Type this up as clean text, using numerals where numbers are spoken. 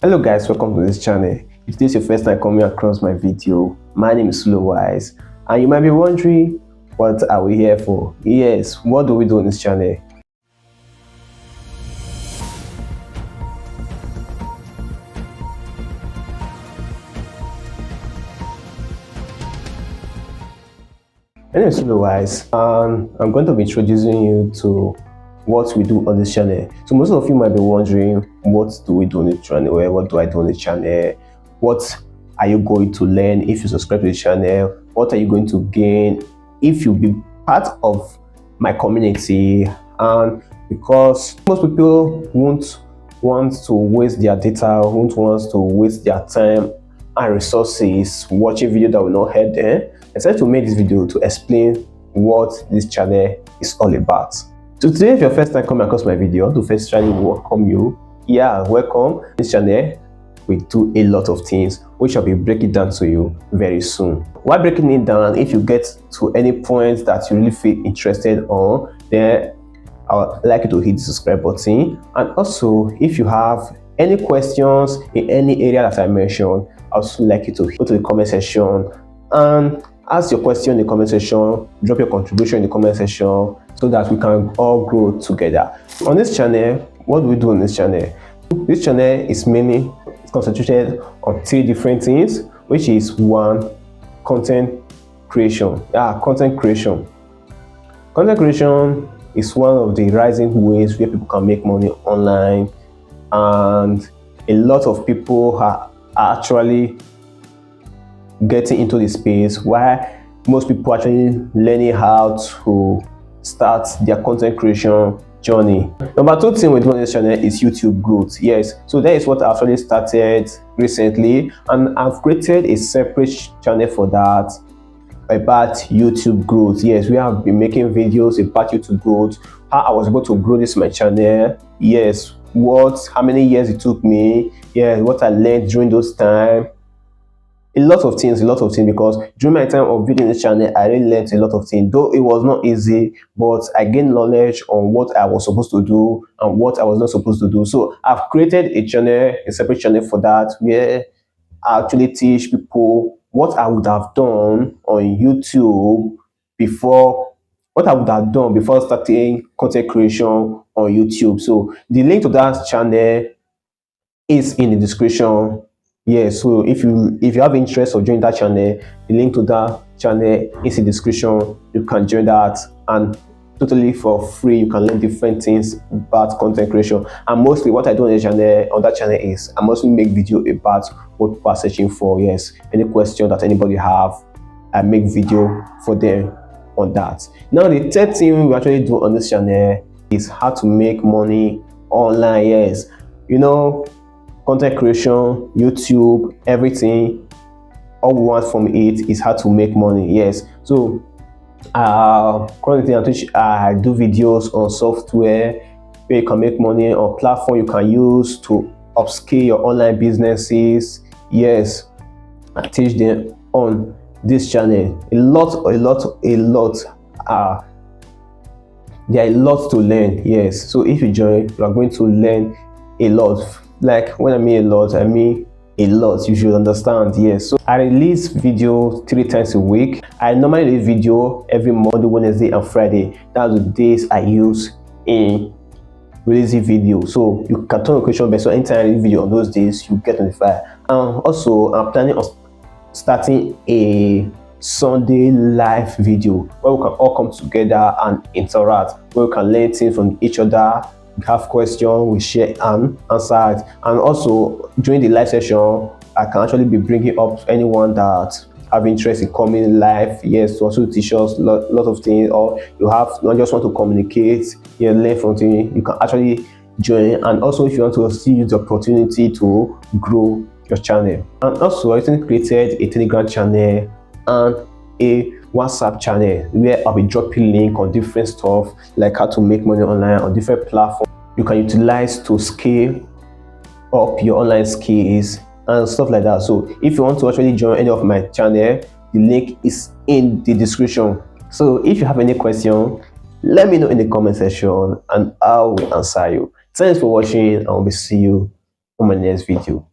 Hello guys, welcome to this channel. If this is your first time coming across my video, my name is Wise, and you might be wondering, what are we here for? Yes, what do we do on this channel? My name is Wise, and I'm going to be introducing you to what we do on this channel. So most of you might be wondering, what do we do on this channel? What do I do on this channel? What are you going to learn if you subscribe to the channel? What are you going to gain if you be part of my community? And because most people won't want to waste their data, won't want to waste their time and resources watching video that will not help them, I decided to make this video to explain what this channel is all about. So today, if you're first time coming across my video, I want to first try to welcome you. Yeah, welcome. This channel, we do a lot of things which I'll be breaking down to you very soon. While breaking it down, if you get to any point that you really feel interested on, then I would like you to hit the subscribe button. And also, if you have any questions in any area that I mentioned, I would also like you to go to the comment section and ask your question in the comment section, drop your contribution in the comment section so that we can all grow together. On this channel, what do we do on this channel? This channel is mainly concentrated on three different things, which is one, content creation. Content creation is one of the rising ways where people can make money online, and a lot of people are actually getting into the space where most people are actually learning how to start their content creation journey. Number two thing we do on this channel is YouTube growth. Yes, so that is what I actually started recently, and I've created a separate channel for that about YouTube growth. Yes, we have been making videos about YouTube growth, how I was able to grow this my channel. Yes, how many years it took me. Yeah, what I learned during those time. A lot of things, because during my time of building this channel, I really learned a lot of things. Though it was not easy, but I gained knowledge on what I was supposed to do and what I was not supposed to do. So I've created a separate channel for that, where I actually teach people what I would have done on YouTube before, starting content creation on YouTube. So the link to that channel is in the description. Yeah, so if you have interest of joining that channel, the link to that channel is in the description. You can join that, and totally for free. You can learn different things about content creation. And mostly what I do on that channel is I mostly make video about what people are searching for. Yes, any question that anybody have, I make video for them on that. Now the third thing we actually do on this channel is how to make money online. Yes, content creation, YouTube, everything, all we want from it is how to make money. Yes, so currently I do videos on software where you can make money, on platform you can use to upscale your online businesses. Yes, I teach them on this channel. There are a lot to learn. Yes, so if you join, you are going to learn a lot. Like when I mean a lot, I mean a lot. You should understand. Yes, so I release video 3 times a week. I normally release video every Monday, Wednesday, and Friday. That's the days I use in releasing video. So you can turn on notification bell, so anytime I release video on those days, you get notified. And also, I'm planning on starting a Sunday live video where we can all come together and interact, where we can learn things from each other. Have questions, we share and answer it. And also during the live session, I can actually be bringing up anyone that have interest in coming live. Yes, to also teach us a lot of things, or you just want to communicate, learn from things, you can actually join. And also, if you want to see use the opportunity to grow your channel. And also, I recently created a Telegram channel and a WhatsApp channel where I'll be dropping link on different stuff, like how to make money online on different platforms you can utilize to scale up your online skills and stuff like that. So if you want to actually join any of my channel, the link is in the description. So if you have any question, let me know in the comment section and I will answer you. Thanks for watching, and we'll see you on my next video.